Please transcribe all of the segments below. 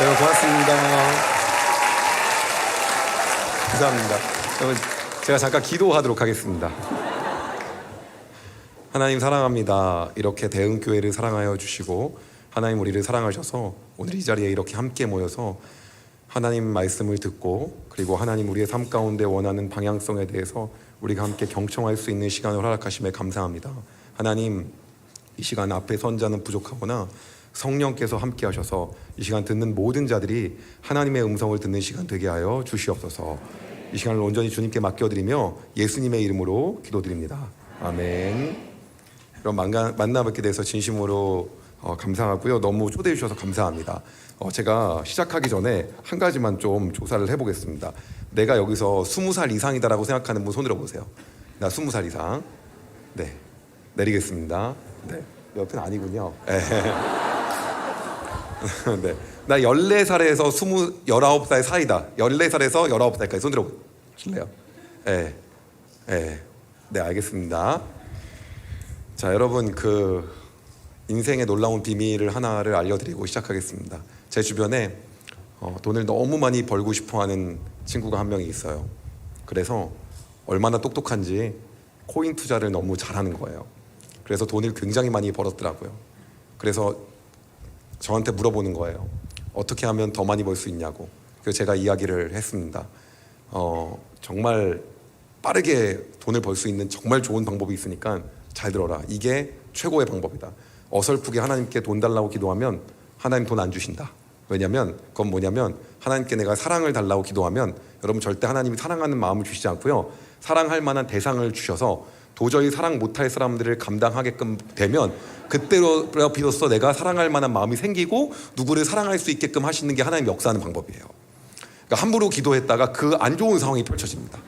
여러분 고맙습니다. 감사합니다. 여러분 제가 잠깐 기도하도록 하겠습니다. 하나님 사랑합니다. 이렇게 대흥교회를 사랑하여 주시고 하나님 우리를 사랑하셔서 오늘 이 자리에 이렇게 함께 모여서 하나님 말씀을 듣고 그리고 하나님 우리의 삶 가운데 원하는 방향성에 대해서 우리가 함께 경청할 수 있는 시간을 허락하심에 감사합니다. 하나님 이 시간 앞에 선자는 부족하거나 성령께서 함께 하셔서 이 시간 듣는 모든 자들이 하나님의 음성을 듣는 시간 되게 하여 주시옵소서. 이 시간을 온전히 주님께 맡겨드리며 예수님의 이름으로 기도드립니다. 아멘. 그럼 만나 뵙게 돼서 진심으로 감사하고요. 너무 초대해 주셔서 감사합니다. 제가 시작하기 전에 한 가지만 좀 조사를 해보겠습니다. 내가 여기서 20살 이상이다라고 생각하는 분 손 들어보세요. 나 20살 이상. 네, 내리겠습니다. 네, 옆은 아니군요. 네. 네. 나 14살에서 19살 사이다. 14살에서 19살까지 손 들어보실래요? 네. 네. 네, 알겠습니다. 자, 여러분 그 인생의 놀라운 비밀을 하나를 알려드리고 시작하겠습니다. 제 주변에 돈을 너무 많이 벌고 싶어하는 친구가 한 명이 있어요. 그래서 얼마나 똑똑한지 코인 투자를 너무 잘하는 거예요. 그래서 돈을 굉장히 많이 벌었더라고요. 그래서 저한테 물어보는 거예요. 어떻게 하면 더 많이 벌 수 있냐고. 그래서 제가 이야기를 했습니다. 정말 빠르게 돈을 벌 수 있는 정말 좋은 방법이 있으니까 잘 들어라. 이게 최고의 방법이다. 어설프게 하나님께 돈 달라고 기도하면 하나님 돈 안 주신다. 왜냐면 그건 뭐냐면 하나님께 내가 사랑을 달라고 기도하면 여러분 절대 하나님이 사랑하는 마음을 주시지 않고요. 사랑할 만한 대상을 주셔서 도저히 사랑 못할 사람들을 감당하게끔 되면 그때로 비로소 내가 사랑할 만한 마음이 생기고 누구를 사랑할 수 있게끔 하시는 게 하나님 역사하는 방법이에요. 그러니까 함부로 기도했다가 그 안 좋은 상황이 펼쳐집니다.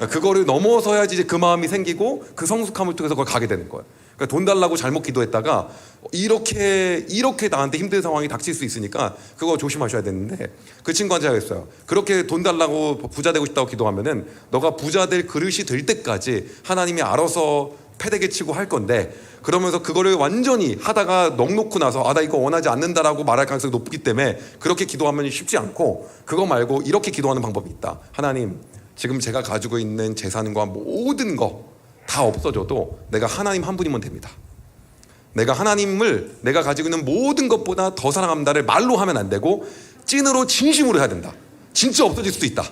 그거를 넘어서야지 이제 그 마음이 생기고 그 성숙함을 통해서 그걸 가게 되는 거예요. 그러니까 돈 달라고 잘못 기도했다가 이렇게 나한테 힘든 상황이 닥칠 수 있으니까 그거 조심하셔야 되는데 그 친구한테 했어요. 그렇게 돈 달라고 부자 되고 싶다고 기도하면은 너가 부자 될 그릇이 될 때까지 하나님이 알아서 패대기 치고 할 건데 그러면서 그거를 완전히 하다가 넉놓고 나서 나 이거 원하지 않는다라고 말할 가능성이 높기 때문에 그렇게 기도하면 쉽지 않고 그거 말고 이렇게 기도하는 방법이 있다. 하나님 지금 제가 가지고 있는 재산과 모든 거 다 없어져도 내가 하나님 한 분이면 됩니다. 내가 하나님을 내가 가지고 있는 모든 것보다 더 사랑합니다를 말로 하면 안 되고 찐으로 진심으로 해야 된다. 진짜 없어질 수도 있다.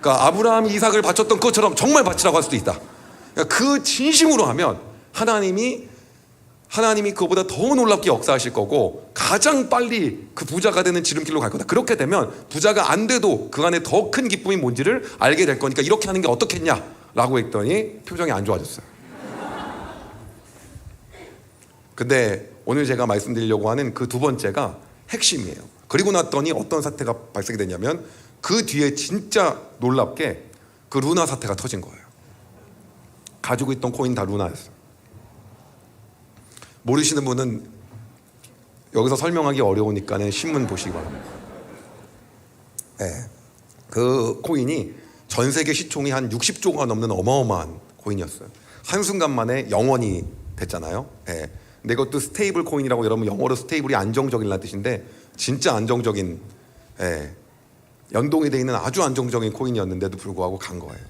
그러니까 아브라함이 이삭을 바쳤던 것처럼 정말 바치라고 할 수도 있다. 그러니까 그 진심으로 하면 하나님이 그거보다 더 놀랍게 역사하실 거고 가장 빨리 그 부자가 되는 지름길로 갈 거다. 그렇게 되면 부자가 안 돼도 그 안에 더 큰 기쁨이 뭔지를 알게 될 거니까 이렇게 하는 게 어떻겠냐 라고 했더니 표정이 안 좋아졌어요. 근데 오늘 제가 말씀드리려고 하는 그 두 번째가 핵심이에요. 그리고 났더니 어떤 사태가 발생이 됐냐면 그 뒤에 진짜 놀랍게 그 루나 사태가 터진 거예요. 가지고 있던 코인 다 루나였어요. 모르시는 분은 여기서 설명하기 어려우니까는 신문 보시기 바랍니다. 네. 그 코인이 전 세계 시총이 한 60조가 넘는 어마어마한 코인이었어요. 한순간만에 0원이 됐잖아요. 네. 근데 이것도 스테이블 코인이라고 여러분 영어로 스테이블이 안정적이라는 뜻인데 진짜 안정적인 연동이 되어 있는 아주 안정적인 코인이었는데도 불구하고 간 거예요.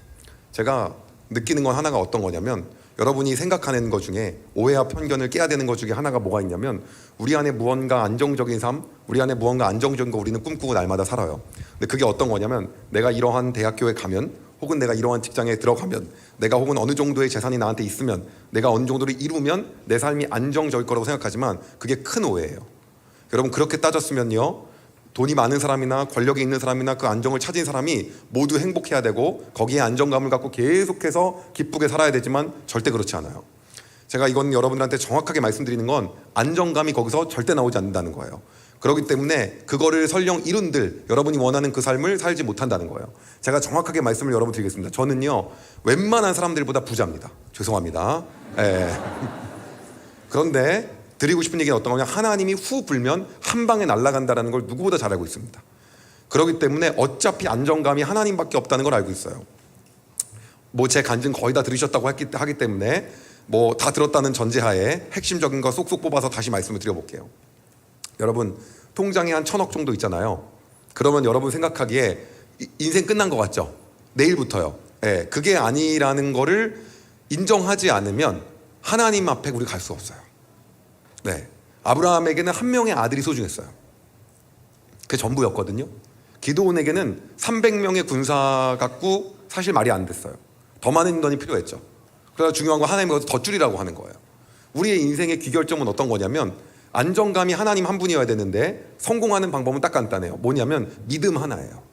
제가 느끼는 건 하나가 어떤 거냐면 여러분이 생각하는 것 중에 오해와 편견을 깨야 되는 것 중에 하나가 뭐가 있냐면 우리 안에 무언가 안정적인 삶, 우리 안에 무언가 안정적인 거 우리는 꿈꾸고 날마다 살아요. 근데 그게 어떤 거냐면 내가 이러한 대학교에 가면 혹은 내가 이러한 직장에 들어가면 내가 혹은 어느 정도의 재산이 나한테 있으면 내가 어느 정도를 이루면 내 삶이 안정적일 거라고 생각하지만 그게 큰 오해예요. 여러분 그렇게 따졌으면요 돈이 많은 사람이나 권력이 있는 사람이나 그 안정을 찾은 사람이 모두 행복해야 되고 거기에 안정감을 갖고 계속해서 기쁘게 살아야 되지만 절대 그렇지 않아요. 제가 이건 여러분들한테 정확하게 말씀드리는 건 안정감이 거기서 절대 나오지 않는다는 거예요. 그렇기 때문에 그거를 설령 이룬들 여러분이 원하는 그 삶을 살지 못한다는 거예요. 제가 정확하게 말씀을 여러분 드리겠습니다. 저는요 웬만한 사람들보다 부자입니다. 죄송합니다. 그런데 드리고 싶은 얘기는 어떤 거냐 하나님이 후 불면 한 방에 날아간다는 걸 누구보다 잘 알고 있습니다. 그렇기 때문에 어차피 안정감이 하나님밖에 없다는 걸 알고 있어요. 뭐 제 간증 거의 다 들으셨다고 하기 때문에 뭐 다 들었다는 전제하에 핵심적인 거 쏙쏙 뽑아서 다시 말씀을 드려볼게요. 여러분 통장에 한 1,000억 정도 있잖아요. 그러면 여러분 생각하기에 인생 끝난 것 같죠? 내일부터요. 예, 그게 아니라는 거를 인정하지 않으면 하나님 앞에 우리 갈 수 없어요. 네, 아브라함에게는 한 명의 아들이 소중했어요. 그게 전부였거든요. 기드온에게는 300명의 군사 갖고 사실 말이 안 됐어요. 더 많은 인원이 필요했죠. 그래서 중요한 건 하나님이 더 줄이라고 하는 거예요. 우리의 인생의 귀결점은 어떤 거냐면 안정감이 하나님 한 분이어야 되는데 성공하는 방법은 딱 간단해요. 뭐냐면 믿음 하나예요.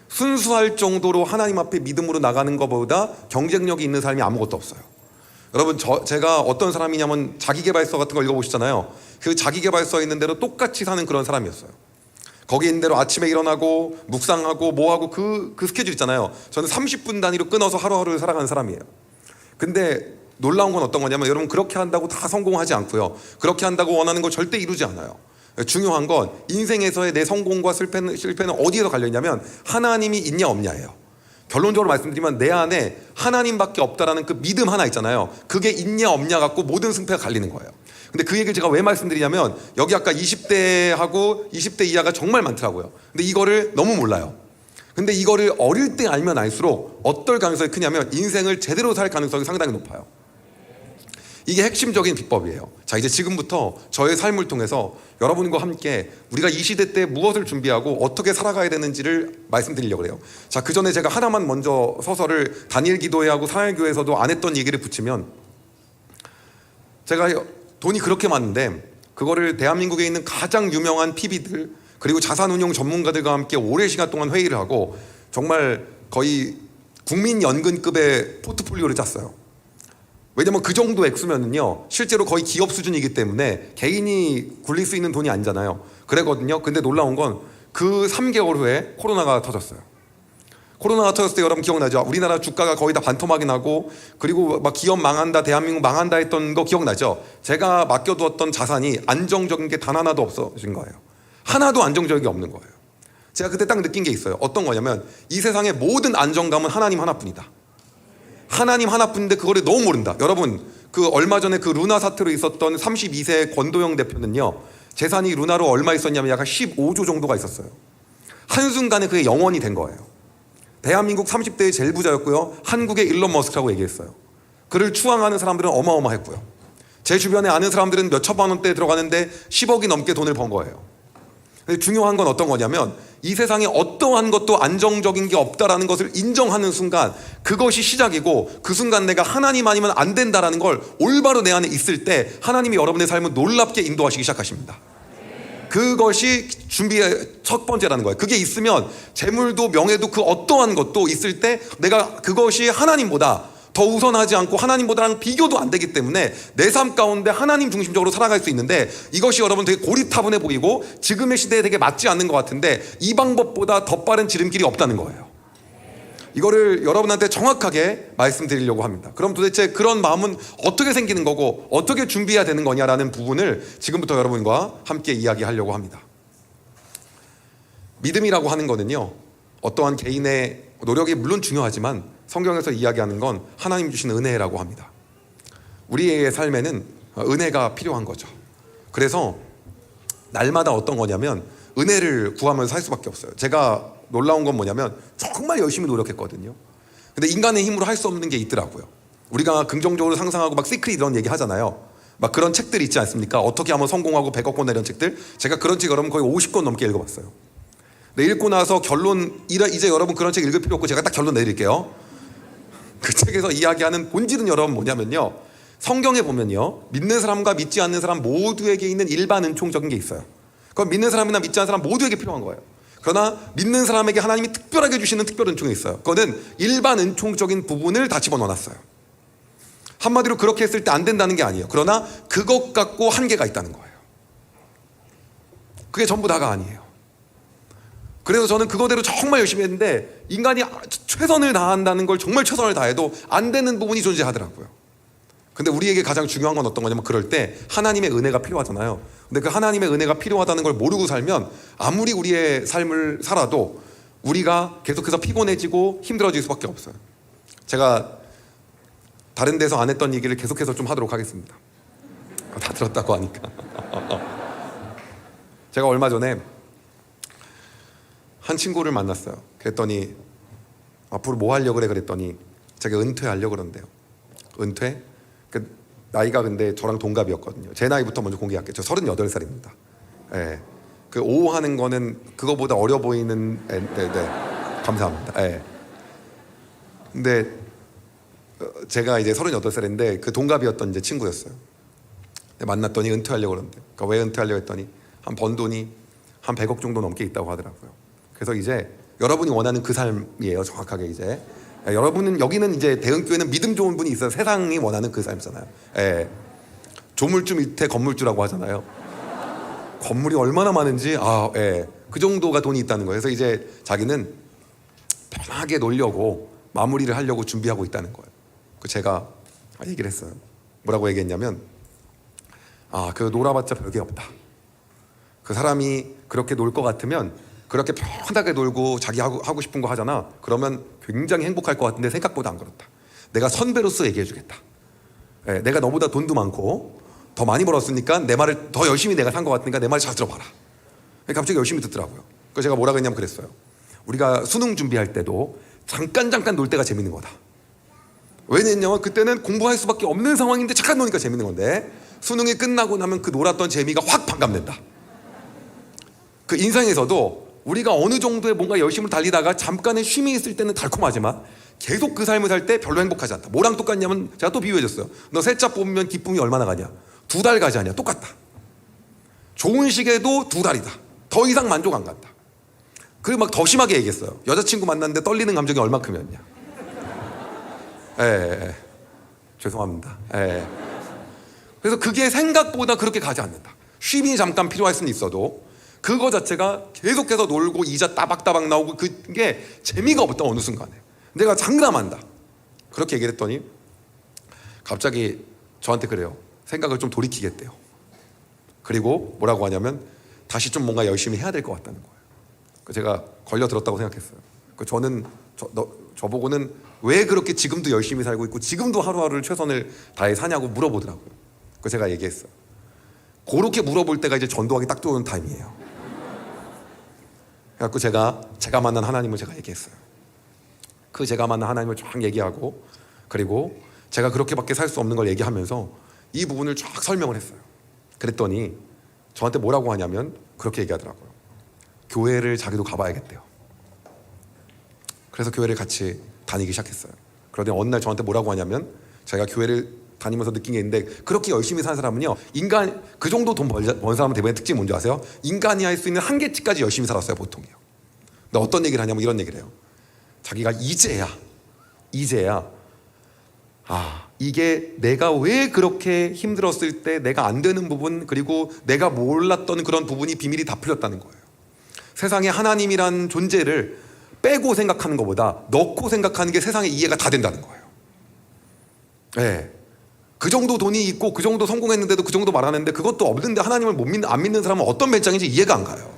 순수할 정도로 하나님 앞에 믿음으로 나가는 것보다 경쟁력이 있는 삶이 아무것도 없어요. 여러분 제가 어떤 사람이냐면 자기계발서 같은 거 읽어보시잖아요. 그 자기계발서에 있는 대로 똑같이 사는 그런 사람이었어요. 거기 있는 대로 아침에 일어나고 묵상하고 뭐하고 그 스케줄 있잖아요. 저는 30분 단위로 끊어서 하루하루를 살아가는 사람이에요. 근데 놀라운 건 어떤 거냐면 여러분 그렇게 한다고 다 성공하지 않고요. 그렇게 한다고 원하는 걸 절대 이루지 않아요. 중요한 건 인생에서의 내 성공과 실패는 어디에서 갈려있냐면 하나님이 있냐 없냐예요. 결론적으로 말씀드리면 내 안에 하나님밖에 없다라는 그 믿음 하나 있잖아요. 그게 있냐 없냐 갖고 모든 승패가 갈리는 거예요. 근데 그 얘기를 제가 왜 말씀드리냐면 여기 아까 20대하고 20대 이하가 정말 많더라고요. 근데 이거를 너무 몰라요. 근데 이거를 어릴 때 알면 알수록 어떨 가능성이 크냐면 인생을 제대로 살 가능성이 상당히 높아요. 이게 핵심적인 비법이에요. 자, 이제 지금부터 저의 삶을 통해서 여러분과 함께 우리가 이 시대 때 무엇을 준비하고 어떻게 살아가야 되는지를 말씀드리려고 해요. 자, 그 전에 제가 하나만 먼저 서서를 다니엘 기도회하고 사회교회에서도 안 했던 얘기를 붙이면 제가 돈이 그렇게 많은데 그거를 대한민국에 있는 가장 유명한 PB들 그리고 자산운용 전문가들과 함께 오랜 시간 동안 회의를 하고 정말 거의 국민연금급의 포트폴리오를 짰어요. 왜냐면 그 정도 액수면은요 실제로 거의 기업 수준이기 때문에 개인이 굴릴 수 있는 돈이 아니잖아요. 그랬거든요. 근데 놀라운 건 그 3개월 후에 코로나가 터졌어요. 코로나가 터졌을 때 여러분 기억나죠? 우리나라 주가가 거의 다 반토막이 나고 그리고 막 기업 망한다 대한민국 망한다 했던 거 기억나죠? 제가 맡겨두었던 자산이 안정적인 게 단 하나도 없어진 거예요. 하나도 안정적인 게 없는 거예요. 제가 그때 딱 느낀 게 있어요. 어떤 거냐면 이 세상의 모든 안정감은 하나님 하나뿐이다. 하나님 하나뿐인데 그거를 너무 모른다. 여러분 그 얼마 전에 그 루나 사태로 있었던 32세 권도영 대표는요 재산이 루나로 얼마 있었냐면 약 15조 정도가 있었어요. 한순간에 그게 영원이 된 거예요. 대한민국 30대의 제일 부자였고요. 한국의 일론 머스크라고 얘기했어요. 그를 추앙하는 사람들은 어마어마했고요. 제 주변에 아는 사람들은 몇 천만 원대에 들어가는데 10억이 넘게 돈을 번 거예요. 근데 중요한 건 어떤 거냐면 이 세상에 어떠한 것도 안정적인 게 없다라는 것을 인정하는 순간 그것이 시작이고 그 순간 내가 하나님 아니면 안 된다라는 걸 올바로 내 안에 있을 때 하나님이 여러분의 삶을 놀랍게 인도하시기 시작하십니다. 그것이 준비의 첫 번째라는 거예요. 그게 있으면 재물도 명예도 그 어떠한 것도 있을 때 내가 그것이 하나님보다 더 우선하지 않고 하나님보다랑 비교도 안 되기 때문에 내 삶 가운데 하나님 중심적으로 살아갈 수 있는데 이것이 여러분 되게 고리타분해 보이고 지금의 시대에 되게 맞지 않는 것 같은데 이 방법보다 더 빠른 지름길이 없다는 거예요. 이거를 여러분한테 정확하게 말씀드리려고 합니다. 그럼 도대체 그런 마음은 어떻게 생기는 거고 어떻게 준비해야 되는 거냐라는 부분을 지금부터 여러분과 함께 이야기하려고 합니다. 믿음이라고 하는 거는요 어떠한 개인의 노력이 물론 중요하지만 성경에서 이야기하는 건 하나님 주신 은혜라고 합니다. 우리의 삶에는 은혜가 필요한 거죠. 그래서 날마다 어떤 거냐면 은혜를 구하면서 살 수밖에 없어요. 제가 놀라운 건 뭐냐면 정말 열심히 노력했거든요. 근데 인간의 힘으로 할 수 없는 게 있더라고요. 우리가 긍정적으로 상상하고 막 시크릿 이런 얘기 하잖아요. 막 그런 책들이 있지 않습니까? 어떻게 하면 성공하고 100억 권 이런 책들. 제가 그런 책 여러분 거의 50권 넘게 읽어봤어요. 근데 읽고 나서 결론 이제 여러분 그런 책 읽을 필요 없고 제가 딱 결론 내드릴게요. 그 책에서 이야기하는 본질은 여러분 뭐냐면요 성경에 보면요 믿는 사람과 믿지 않는 사람 모두에게 있는 일반 은총적인 게 있어요. 그건 믿는 사람이나 믿지 않는 사람 모두에게 필요한 거예요. 그러나 믿는 사람에게 하나님이 특별하게 주시는 특별 은총이 있어요. 그거는 일반 은총적인 부분을 다 집어넣어놨어요. 한마디로 그렇게 했을 때 안 된다는 게 아니에요. 그러나 그것 갖고 한계가 있다는 거예요. 그게 전부 다가 아니에요. 그래서 저는 그거대로 정말 열심히 했는데 인간이 최선을 다한다는 걸 정말 최선을 다해도 안 되는 부분이 존재하더라고요. 근데 우리에게 가장 중요한 건 어떤 거냐면 그럴 때 하나님의 은혜가 필요하잖아요. 근데 그 하나님의 은혜가 필요하다는 걸 모르고 살면 아무리 우리의 삶을 살아도 우리가 계속해서 피곤해지고 힘들어질 수밖에 없어요. 제가 다른 데서 안 했던 얘기를 계속해서 좀 하도록 하겠습니다. 다 들었다고 하니까. 제가 얼마 전에 한 친구를 만났어요. 그랬더니 앞으로 뭐 하려고 그래 그랬더니 제가 은퇴하려고 그러는데요. 은퇴? 그 나이가 근데 저랑 동갑이었거든요. 제 나이부터 먼저 공개할게요. 저 38살입니다. 예. 그 오호 하는 거는 그거보다 어려 보이는 감사합니다. 예. 근데 제가 이제 38살인데 그 동갑이었던 이제 친구였어요. 만났더니 은퇴하려고 그러는데, 그러니까 왜 은퇴하려고 했더니 한 번 돈이 한 100억 정도 넘게 있다고 하더라고요. 그래서 이제 여러분이 원하는 그 삶이에요. 정확하게 이제 여러분은 여기는 이제 대흥교회는 믿음 좋은 분이 있어요. 세상이 원하는 그 삶이잖아요. 예. 조물주 밑에 건물주라고 하잖아요. 건물이 얼마나 많은지 예. 그 정도가 돈이 있다는 거예요. 그래서 이제 자기는 편하게 놀려고 마무리를 하려고 준비하고 있다는 거예요. 그 제가 얘기를 했어요. 뭐라고 얘기했냐면 그 놀아봤자 별게 없다. 그 사람이 그렇게 놀 것 같으면 그렇게 편하게 놀고 자기 하고 싶은 거 하잖아. 그러면 굉장히 행복할 것 같은데 생각보다 안 그렇다. 내가 선배로서 얘기해 주겠다. 예, 내가 너보다 돈도 많고 더 많이 벌었으니까 내 말을 더 열심히 내가 산 것 같으니까 내 말 잘 들어봐라. 갑자기 열심히 듣더라고요. 그래서 제가 뭐라고 했냐면 그랬어요. 우리가 수능 준비할 때도 잠깐 놀 때가 재밌는 거다. 왜냐면 그때는 공부할 수밖에 없는 상황인데 잠깐 노니까 재밌는 건데 수능이 끝나고 나면 그 놀았던 재미가 확 반감된다. 그 인생에서도 우리가 어느 정도의 뭔가 열심을 달리다가 잠깐의 쉼이 있을 때는 달콤하지만 계속 그 삶을 살 때 별로 행복하지 않다. 뭐랑 똑같냐면 제가 또 비유해줬어요. 너 새 차 뽑으면 기쁨이 얼마나 가냐? 2달 가지 않냐? 똑같다. 좋은 시계도 2달이다. 더 이상 만족 안 간다. 그리고 막 더 심하게 얘기했어요. 여자친구 만났는데 떨리는 감정이 얼마큼이었냐? 죄송합니다. 그래서 그게 생각보다 그렇게 가지 않는다. 쉼이 잠깐 필요할 수는 있어도 그거 자체가 계속해서 놀고 이자 따박따박 나오고 그게 재미가 없다. 어느 순간에 내가 장담한다. 그렇게 얘기를 했더니 갑자기 저한테 그래요. 생각을 좀 돌이키겠대요. 그리고 뭐라고 하냐면 다시 좀 뭔가 열심히 해야 될 것 같다는 거예요. 제가 걸려들었다고 생각했어요. 저보고는 왜 그렇게 지금도 열심히 살고 있고 지금도 하루하루를 최선을 다해 사냐고 물어보더라고요. 그래서 제가 얘기했어요. 그렇게 물어볼 때가 이제 전도하기 딱 좋은 타임이에요. 그래갖고 제가 만난 하나님을 제가 얘기했어요. 그 제가 만난 하나님을 쫙 얘기하고 그리고 제가 그렇게밖에 살 수 없는 걸 얘기하면서 이 부분을 쫙 설명을 했어요. 그랬더니 저한테 뭐라고 하냐면 그렇게 얘기하더라고요. 교회를 자기도 가봐야겠대요. 그래서 교회를 같이 다니기 시작했어요. 그러더니 어느 날 저한테 뭐라고 하냐면 제가 교회를 다니면서 느낀 게 있는데 그렇게 열심히 사는 사람은요, 인간 그 정도 돈 번 사람은 대부분의 특징이 뭔지 아세요? 인간이 할 수 있는 한계치까지 열심히 살았어요, 보통이요. 근데 어떤 얘기를 하냐면 이런 얘기를 해요. 자기가 이제야 이게 내가 왜 그렇게 힘들었을 때 내가 안 되는 부분 그리고 내가 몰랐던 그런 부분이 비밀이 다 풀렸다는 거예요. 세상에 하나님이란 존재를 빼고 생각하는 것보다 넣고 생각하는 게 세상에 이해가 다 된다는 거예요. 그 정도 돈이 있고 그 정도 성공했는데도 그 정도 말하는데 그것도 없는데 하나님을 안 믿는 사람은 어떤 배짱인지 이해가 안 가요.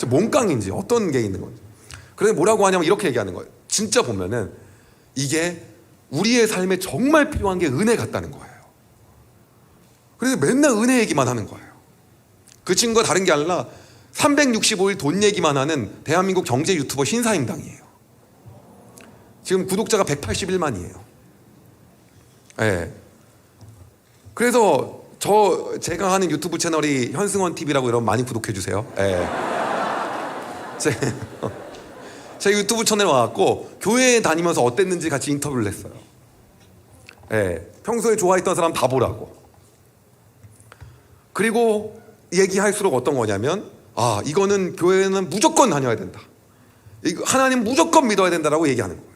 몸깡인지 어떤 게 있는 건지. 그래서 뭐라고 하냐면 이렇게 얘기하는 거예요. 진짜 보면은 이게 우리의 삶에 정말 필요한 게 은혜 같다는 거예요. 그래서 맨날 은혜 얘기만 하는 거예요. 그 친구가 다른 게 아니라 365일 돈 얘기만 하는 대한민국 경제 유튜버 신사임당이에요. 지금 구독자가 181만이에요. 그래서 제가 하는 유튜브 채널이 현승원 TV라고 여러분 많이 구독해 주세요. 제 유튜브 채널에 와갖고 교회에 다니면서 어땠는지 같이 인터뷰를 했어요. 평소에 좋아했던 사람 다 보라고. 그리고 얘기할수록 어떤 거냐면 이거는 교회는 무조건 다녀야 된다. 하나님 무조건 믿어야 된다라고 얘기하는 거예요.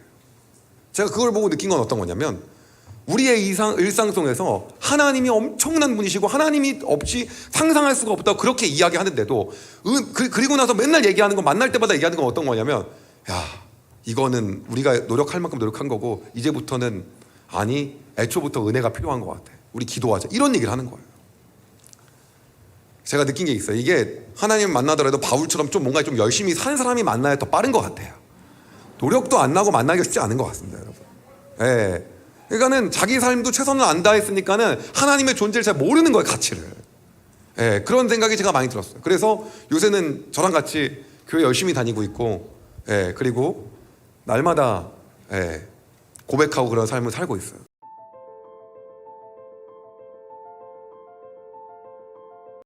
제가 그걸 보고 느낀 건 어떤 거냐면 우리의 일상 속에서 하나님이 엄청난 분이시고 하나님이 없이 상상할 수가 없다고 그렇게 이야기하는데도 그리고 나서 맨날 얘기하는 건 만날 때마다 얘기하는 건 어떤 거냐면 이거는 우리가 노력할 만큼 노력한 거고 이제부터는 애초부터 은혜가 필요한 것 같아. 우리 기도하자. 이런 얘기를 하는 거예요. 제가 느낀 게 있어요. 이게 하나님 만나더라도 바울처럼 좀 뭔가 좀 열심히 사는 사람이 만나야 더 빠른 것 같아요. 노력도 안 나고 만나기가 쉽지 않은 것 같습니다, 여러분. 그러니까는 자기 삶도 최선을 안 다했으니까는 하나님의 존재를 잘 모르는 거예요, 가치를. 예, 그런 생각이 제가 많이 들었어요. 그래서 요새는 저랑 같이 교회 열심히 다니고 있고, 예, 그리고 날마다 예, 고백하고 그런 삶을 살고 있어요.